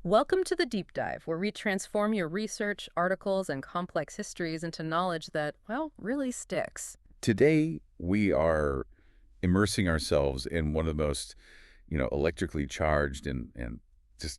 Welcome to the Deep Dive, where we transform your research, articles, and complex histories into knowledge that, well, really sticks. Today, we are immersing ourselves in one of the most, electrically charged and just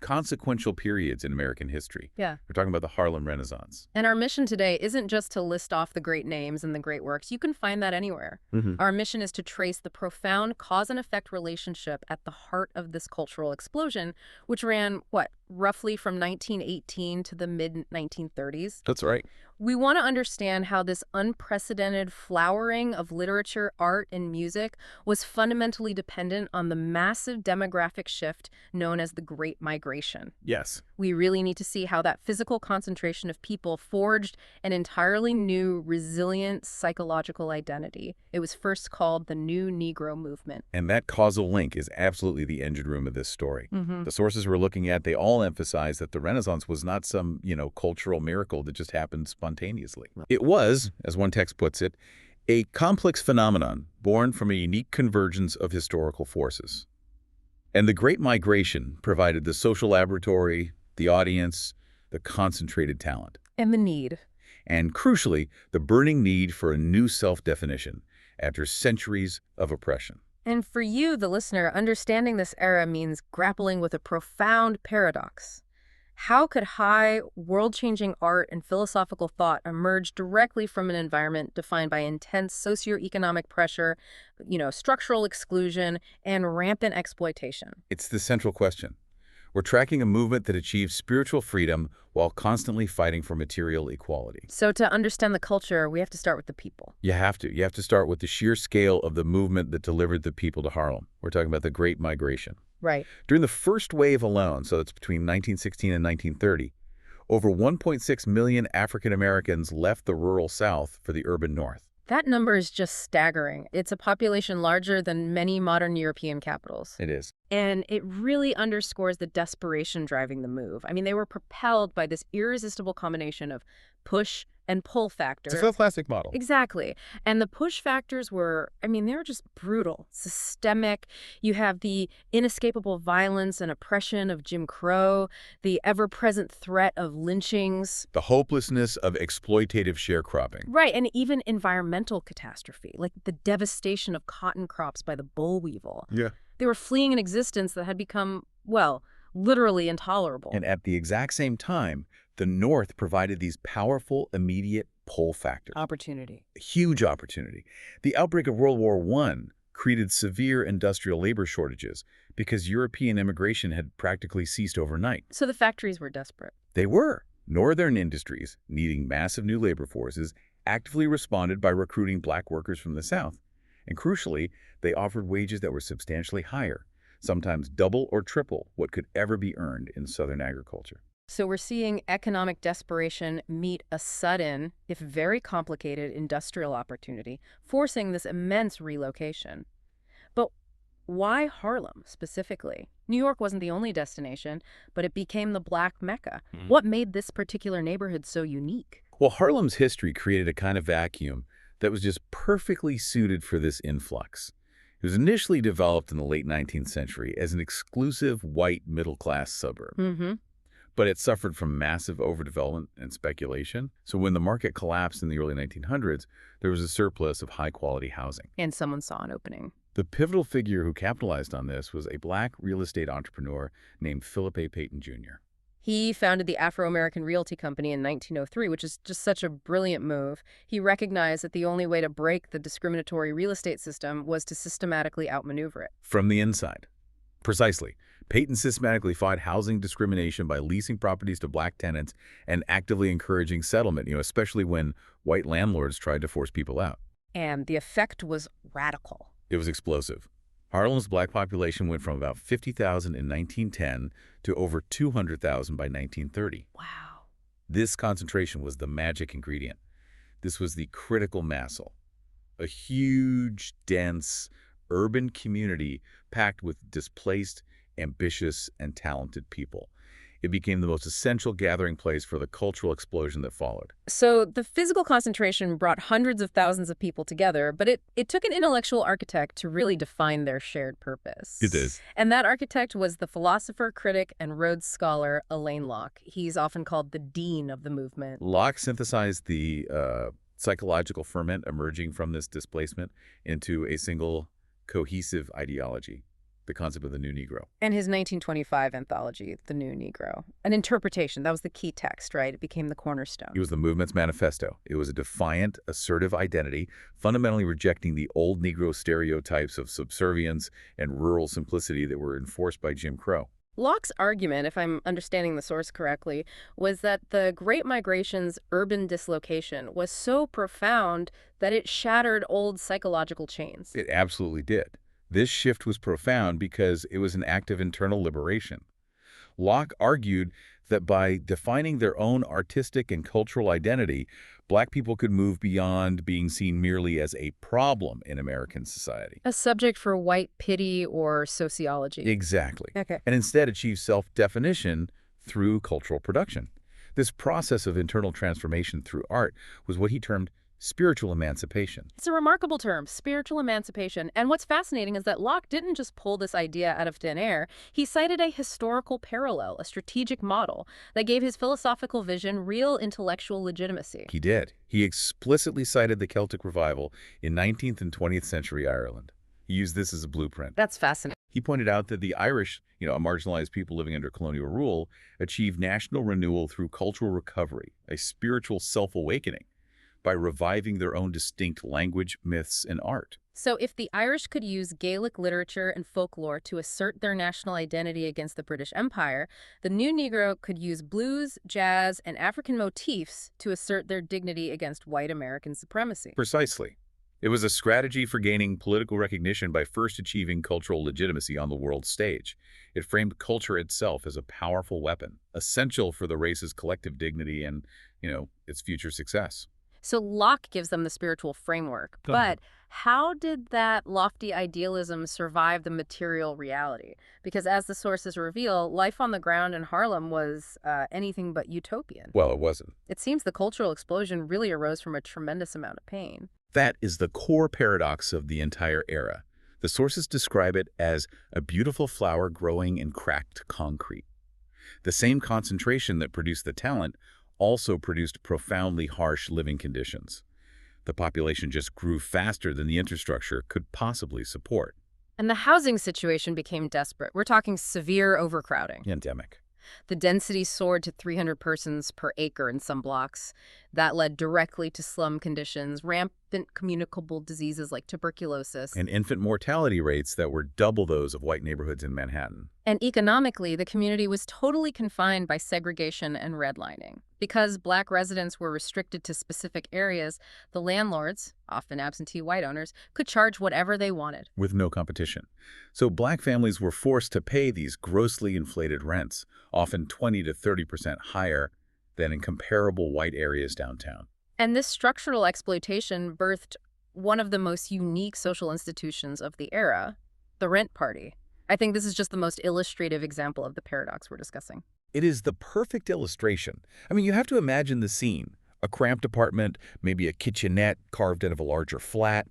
consequential periods in American history. Yeah. We're talking about the Harlem Renaissance. And our mission today isn't just to list off the great names and the great works. You can find that anywhere. Hmm. Our mission is to trace the profound cause and effect relationship at the heart of this cultural explosion, which ran, roughly from 1918 to the mid-1930s. That's right. We want to understand how this unprecedented flowering of literature, art, and music was fundamentally dependent on the massive demographic shift known as the Great Migration. Yes. We really need to see how that physical concentration of people forged an entirely new, resilient psychological identity. It was first called the New Negro Movement. And that causal link is absolutely the engine room of this story. The sources we're looking at, they all emphasize that the Renaissance was not some, cultural miracle that just happened spontaneously. It was, as one text puts it, a complex phenomenon born from a unique convergence of historical forces. And the Great Migration provided the social laboratory, the audience, the concentrated talent, And the need. and crucially, the burning need for a new self-definition after centuries of oppression. And for you, the listener, understanding this era means grappling with a profound paradox. How could high, world-changing art and philosophical thought emerge directly from an environment defined by intense socioeconomic pressure, structural exclusion, and rampant exploitation? It's the central question. We're tracking a movement that achieved spiritual freedom while constantly fighting for material equality. So to understand the culture, we have to start with the people. You have to. You have to start with the sheer scale of the movement that delivered the people to Harlem. We're talking about the Great Migration. Right. During the first wave alone, so that's between 1916 and 1930, over 1.6 million African Americans left the rural South for the urban North. That number is just staggering. It's a population larger than many modern European capitals. It is. And it really underscores the desperation driving the move. I mean, they were propelled by this irresistible combination of push and pull factor. It's a classic model. Exactly. And the push factors were, they were just brutal, systemic. You have the inescapable violence and oppression of Jim Crow, the ever-present threat of lynchings. The hopelessness of exploitative sharecropping. Right, and even environmental catastrophe, like the devastation of cotton crops by the boll weevil. Yeah. They were fleeing an existence that had become, literally intolerable. And at the exact same time, the North provided these powerful, immediate pull factors. Opportunity. A huge opportunity. The outbreak of World War I created severe industrial labor shortages because European immigration had practically ceased overnight. So the factories were desperate. They were. Northern industries, needing massive new labor forces, actively responded by recruiting black workers from the South. And crucially, they offered wages that were substantially higher, sometimes double or triple what could ever be earned in Southern agriculture. So we're seeing economic desperation meet a sudden, if very complicated, industrial opportunity, forcing this immense relocation. But why Harlem specifically? New York wasn't the only destination, but it became the Black Mecca. What made this particular neighborhood so unique? Well, Harlem's history created a kind of vacuum that was just perfectly suited for this influx. It was initially developed in the late 19th century as an exclusive white middle-class suburb. But it suffered from massive overdevelopment and speculation. So when the market collapsed in the early 1900s, there was a surplus of high-quality housing. And someone saw an opening. The pivotal figure who capitalized on this was a black real estate entrepreneur named Philip A. Payton Jr. He founded the Afro-American Realty Company in 1903, which is just such a brilliant move. He recognized that the only way to break the discriminatory real estate system was to systematically outmaneuver it. From the inside. Precisely. Payton systematically fought housing discrimination by leasing properties to black tenants and actively encouraging settlement, especially when white landlords tried to force people out. And the effect was radical. It was explosive. Harlem's black population went from about 50,000 in 1910 to over 200,000 by 1930. Wow. This concentration was the magic ingredient. This was the critical mass, a huge, dense, urban community packed with displaced, ambitious, and talented people. It became the most essential gathering place for the cultural explosion that followed. So the physical concentration brought hundreds of thousands of people together, but it took an intellectual architect to really define their shared It purpose. did. And that architect was the philosopher, critic, and Rhodes scholar Alain Locke. He's often called the dean of the movement. Locke synthesized the psychological ferment emerging from this displacement into a single cohesive ideology, the concept of the New Negro. And his 1925 anthology, The New Negro. An interpretation, that was the key text, right? It became the cornerstone. It was the movement's manifesto. It was a defiant, assertive identity, fundamentally rejecting the old Negro stereotypes of subservience and rural simplicity that were enforced by Jim Crow. Locke's argument, if I'm understanding the source correctly, was that the Great Migration's urban dislocation was so profound that it shattered old psychological chains. It absolutely did. This shift was profound because it was an act of internal liberation. Locke argued that by defining their own artistic and cultural identity, Black people could move beyond being seen merely as a problem in American society. A subject for white pity or sociology. Exactly. Okay. And instead achieve self-definition through cultural production. This process of internal transformation through art was what he termed spiritual emancipation. It's a remarkable term, spiritual emancipation. And what's fascinating is that Locke didn't just pull this idea out of thin air. He cited a historical parallel, a strategic model that gave his philosophical vision real intellectual legitimacy. He did. He explicitly cited the Celtic revival in 19th and 20th century Ireland. He used this as a blueprint. That's fascinating. He pointed out that the Irish, a marginalized people living under colonial rule, achieved national renewal through cultural recovery, a spiritual self-awakening, by reviving their own distinct language, myths, and art. So if the Irish could use Gaelic literature and folklore to assert their national identity against the British Empire, the New Negro could use blues, jazz, and African motifs to assert their dignity against white American supremacy. Precisely. It was a strategy for gaining political recognition by first achieving cultural legitimacy on the world stage. It framed culture itself as a powerful weapon, essential for the race's collective dignity and, its future success. So Locke gives them the spiritual framework. But how did that lofty idealism survive the material reality? Because as the sources reveal, life on the ground in Harlem was anything but utopian. Well, it wasn't. It seems the cultural explosion really arose from a tremendous amount of pain. That is the core paradox of the entire era. The sources describe it as a beautiful flower growing in cracked concrete. The same concentration that produced the talent also produced profoundly harsh living conditions. The population just grew faster than the infrastructure could possibly support. And the housing situation became desperate. We're talking severe overcrowding. Endemic. The density soared to 300 persons per acre in some blocks. That led directly to slum conditions, rampant communicable diseases like tuberculosis. And infant mortality rates that were double those of white neighborhoods in Manhattan. And economically, the community was totally confined by segregation and redlining. Because Black residents were restricted to specific areas, the landlords, often absentee white owners, could charge whatever they wanted. With no competition. So Black families were forced to pay these grossly inflated rents, often 20 to 30% higher than in comparable white areas downtown. And this structural exploitation birthed one of the most unique social institutions of the era, the rent party. I think this is just the most illustrative example of the paradox we're discussing. It is the perfect illustration. I mean, you have to imagine the scene. A cramped apartment, maybe a kitchenette carved out of a larger flat.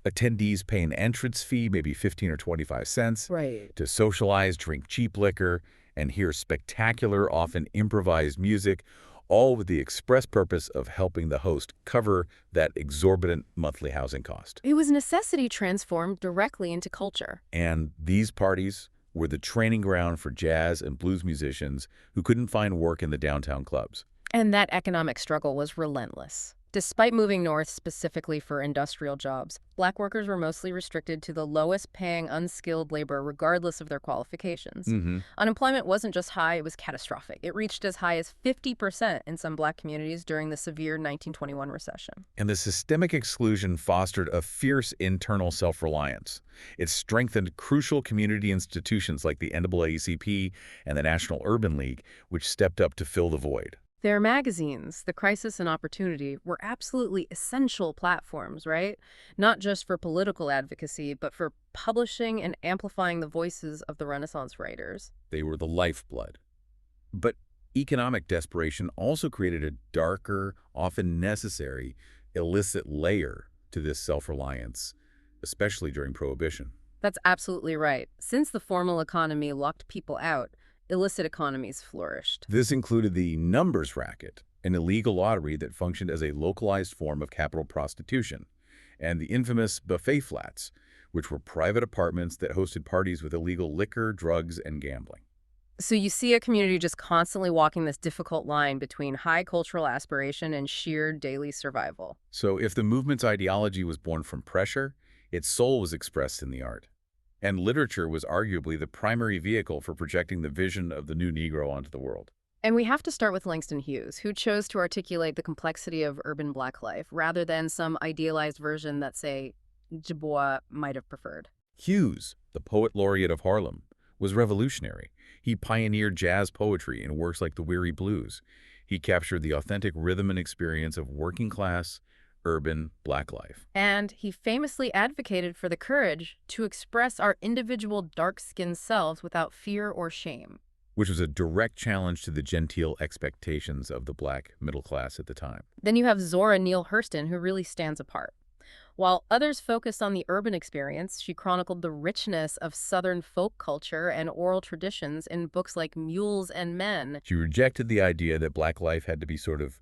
Attendees pay an entrance fee, maybe 15 or 25 cents, to socialize, drink cheap liquor, and hear spectacular, often improvised music, all with the express purpose of helping the host cover that exorbitant monthly housing cost. It was necessity transformed directly into culture. And these parties were the training ground for jazz and blues musicians who couldn't find work in the downtown clubs. And that economic struggle was relentless. Despite moving north specifically for industrial jobs, Black workers were mostly restricted to the lowest-paying, unskilled labor regardless of their qualifications. Unemployment wasn't just high, it was catastrophic. It reached as high as 50% in some Black communities during the severe 1921 recession. And the systemic exclusion fostered a fierce internal self-reliance. It strengthened crucial community institutions like the NAACP and the National Urban League, which stepped up to fill the void. Their magazines, The Crisis and Opportunity, were absolutely essential platforms, right? Not just for political advocacy, but for publishing and amplifying the voices of the Renaissance writers. They were the lifeblood. But economic desperation also created a darker, often necessary, illicit layer to this self-reliance, especially during Prohibition. That's absolutely right. Since the formal economy locked people out, illicit economies flourished. This included the numbers racket, an illegal lottery that functioned as a localized form of capital prostitution, and the infamous buffet flats, which were private apartments that hosted parties with illegal liquor, drugs, and gambling. So you see a community just constantly walking this difficult line between high cultural aspiration and sheer daily survival. So if the movement's ideology was born from pressure, its soul was expressed in the art. And literature was arguably the primary vehicle for projecting the vision of the new Negro onto the world. And we have to start with Langston Hughes, who chose to articulate the complexity of urban Black life rather than some idealized version that, say, Du Bois might have preferred. Hughes, the poet laureate of Harlem, was revolutionary. He pioneered jazz poetry in works like the Weary Blues. He captured the authentic rhythm and experience of working-class, urban Black life. And he famously advocated for the courage to express our individual dark-skinned selves without fear or shame. Which was a direct challenge to the genteel expectations of the Black middle class at the time. Then you have Zora Neale Hurston, who really stands apart. While others focused on the urban experience, she chronicled the richness of Southern folk culture and oral traditions in books like Mules and Men. She rejected the idea that Black life had to be sort of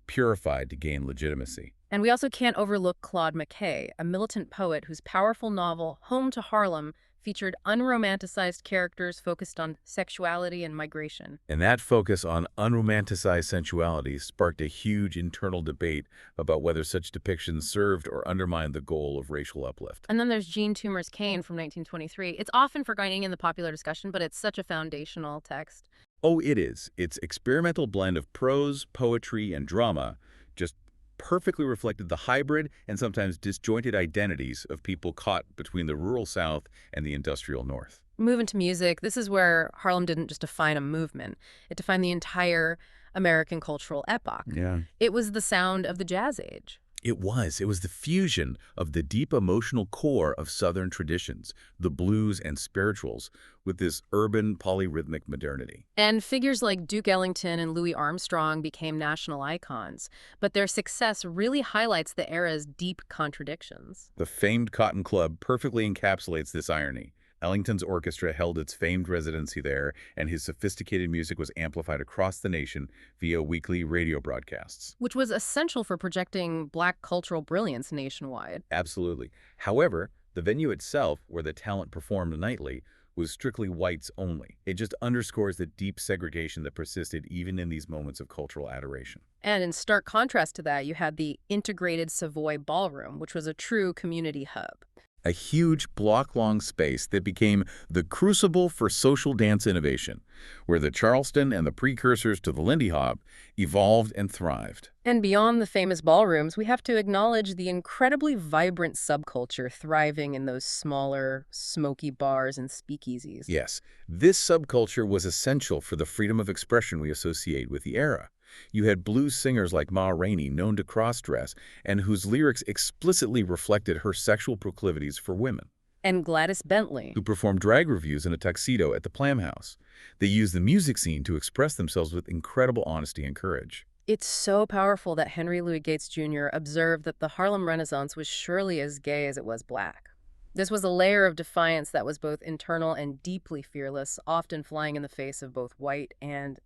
purified to gain legitimacy. And we also can't overlook Claude McKay, a militant poet whose powerful novel, Home to Harlem, featured unromanticized characters focused on sexuality and migration. And that focus on unromanticized sensuality sparked a huge internal debate about whether such depictions served or undermined the goal of racial uplift. And then there's Jean Toomer's Cane from 1923. It's often forgotten in the popular discussion, but it's such a foundational text. Oh, it is. Its experimental blend of prose, poetry, and drama just perfectly reflected the hybrid and sometimes disjointed identities of people caught between the rural South and the industrial North. Moving to music, this is where Harlem didn't just define a movement. It defined the entire American cultural epoch. Yeah. It was the sound of the Jazz Age. It was. It was the fusion of the deep emotional core of Southern traditions, the blues and spirituals, with this urban polyrhythmic modernity. And figures like Duke Ellington and Louis Armstrong became national icons, but their success really highlights the era's deep contradictions. The famed Cotton Club perfectly encapsulates this irony. Ellington's orchestra held its famed residency there, and his sophisticated music was amplified across the nation via weekly radio broadcasts. Which was essential for projecting Black cultural brilliance nationwide. Absolutely. However, the venue itself, where the talent performed nightly, was strictly whites only. It just underscores the deep segregation that persisted even in these moments of cultural adoration. And in stark contrast to that, you had the integrated Savoy Ballroom, which was a true community hub. A huge block-long space that became the crucible for social dance innovation, where the Charleston and the precursors to the Lindy Hop evolved and thrived. And beyond the famous ballrooms, we have to acknowledge the incredibly vibrant subculture thriving in those smaller, smoky bars and speakeasies. Yes, this subculture was essential for the freedom of expression we associate with the era. You had blues singers like Ma Rainey, known to cross-dress, and whose lyrics explicitly reflected her sexual proclivities for women. And Gladys Bentley, Who performed drag reviews in a tuxedo at the Plam House. They used the music scene to express themselves with incredible honesty and courage. It's so powerful that Henry Louis Gates Jr. observed that the Harlem Renaissance was surely as gay as it was Black. This was a layer of defiance that was both internal and deeply fearless, often flying in the face of both white and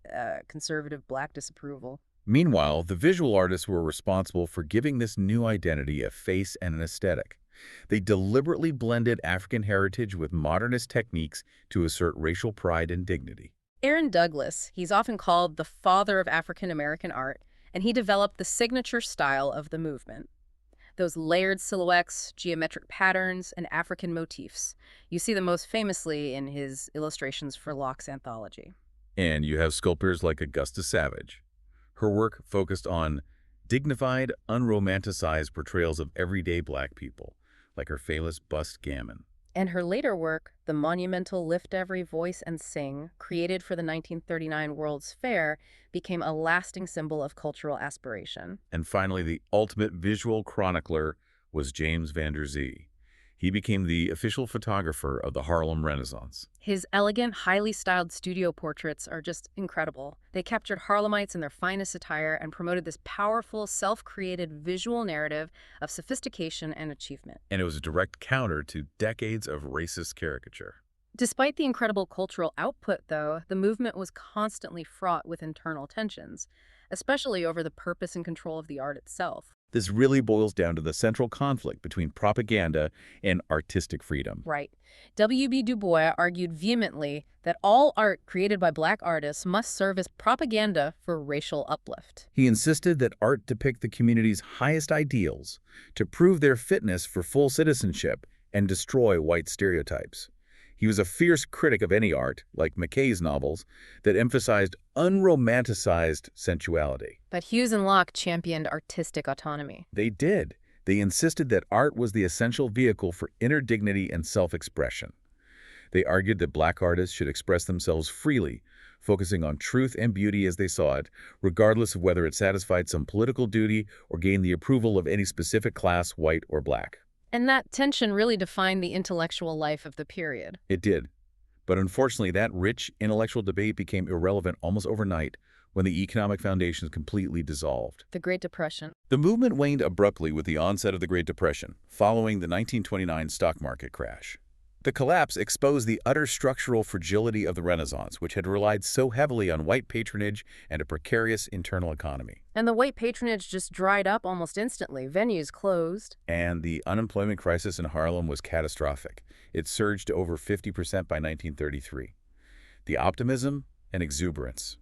conservative Black disapproval. Meanwhile, the visual artists were responsible for giving this new identity a face and an aesthetic. They deliberately blended African heritage with modernist techniques to assert racial pride and dignity. Aaron Douglas, he's often called the father of African American art, and he developed the signature style of the movement. Those layered silhouettes, geometric patterns, and African motifs. You see them most famously in his illustrations for Locke's anthology. And you have sculptors like Augusta Savage. Her work focused on dignified, unromanticized portrayals of everyday Black people, like her famous bust Gammon. And her later work, the monumental Lift Every Voice and Sing, created for the 1939 World's Fair, became a lasting symbol of cultural aspiration. And finally, the ultimate visual chronicler was James Van Der Zee. He became the official photographer of the Harlem Renaissance. His elegant, highly styled studio portraits are just incredible. They captured Harlemites in their finest attire and promoted this powerful, self-created visual narrative of sophistication and achievement. And it was a direct counter to decades of racist caricature. Despite the incredible cultural output, though, the movement was constantly fraught with internal tensions, especially over the purpose and control of the art itself. This really boils down to the central conflict between propaganda and artistic freedom. Right. W.B. Du Bois argued vehemently that all art created by Black artists must serve as propaganda for racial uplift. He insisted that art depict the community's highest ideals to prove their fitness for full citizenship and destroy white stereotypes. He was a fierce critic of any art, like McKay's novels, that emphasized unromanticized sensuality. But Hughes and Locke championed artistic autonomy. They did. They insisted that art was the essential vehicle for inner dignity and self-expression. They argued that Black artists should express themselves freely, focusing on truth and beauty as they saw it, regardless of whether it satisfied some political duty or gained the approval of any specific class, white or Black. And that tension really defined the intellectual life of the period. It did. But unfortunately, that rich intellectual debate became irrelevant almost overnight when the economic foundations completely dissolved. The Great Depression. The movement waned abruptly with the onset of the Great Depression, following the 1929 stock market crash. The collapse exposed the utter structural fragility of the Renaissance, which had relied so heavily on white patronage and a precarious internal economy. And the white patronage just dried up almost instantly. Venues closed. And the unemployment crisis in Harlem was catastrophic. It surged to over 50% by 1933. The optimism and exuberance,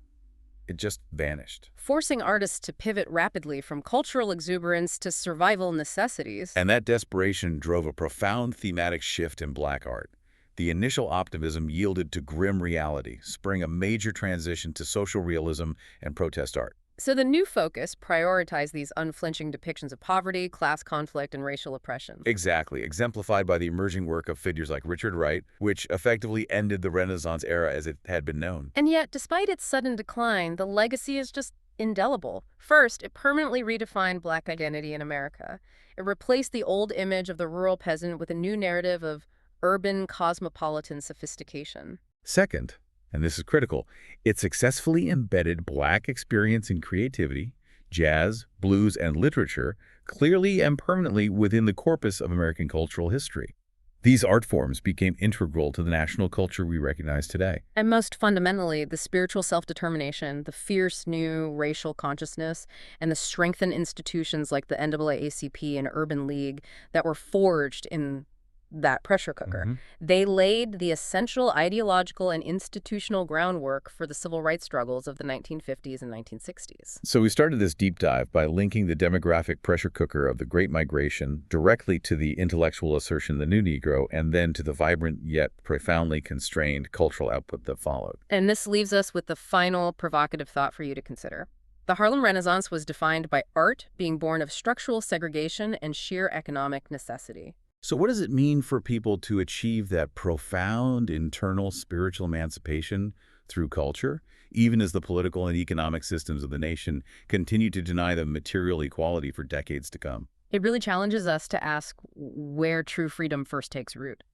it just vanished. Forcing artists to pivot rapidly from cultural exuberance to survival necessities. And that desperation drove a profound thematic shift in Black art. The initial optimism yielded to grim reality, spurring a major transition to social realism and protest art. So the new focus prioritized these unflinching depictions of poverty, class conflict, and racial oppression. Exactly, exemplified by the emerging work of figures like Richard Wright, which effectively ended the Renaissance era as it had been known. And yet, despite its sudden decline, the legacy is just indelible. First, it permanently redefined Black identity in America. It replaced the old image of the rural peasant with a new narrative of urban, cosmopolitan sophistication. Second, and this is critical, it successfully embedded Black experience in creativity, jazz, blues, and literature clearly and permanently within the corpus of American cultural history. These art forms became integral to the national culture we recognize today. And most fundamentally, the spiritual self-determination, the fierce new racial consciousness, and the strengthened institutions like the NAACP and Urban League that were forged in that pressure cooker. They laid the essential ideological and institutional groundwork for the civil rights struggles of the 1950s and 1960s. So we started this deep dive by linking the demographic pressure cooker of the Great Migration directly to the intellectual assertion of the new Negro, and then to the vibrant yet profoundly constrained cultural output that followed. And this leaves us with the final provocative thought for you to consider. The Harlem Renaissance was defined by art being born of structural segregation and sheer economic necessity. So what does it mean for people to achieve that profound internal spiritual emancipation through culture, even as the political and economic systems of the nation continue to deny them material equality for decades to come? It really challenges us to ask where true freedom first takes root.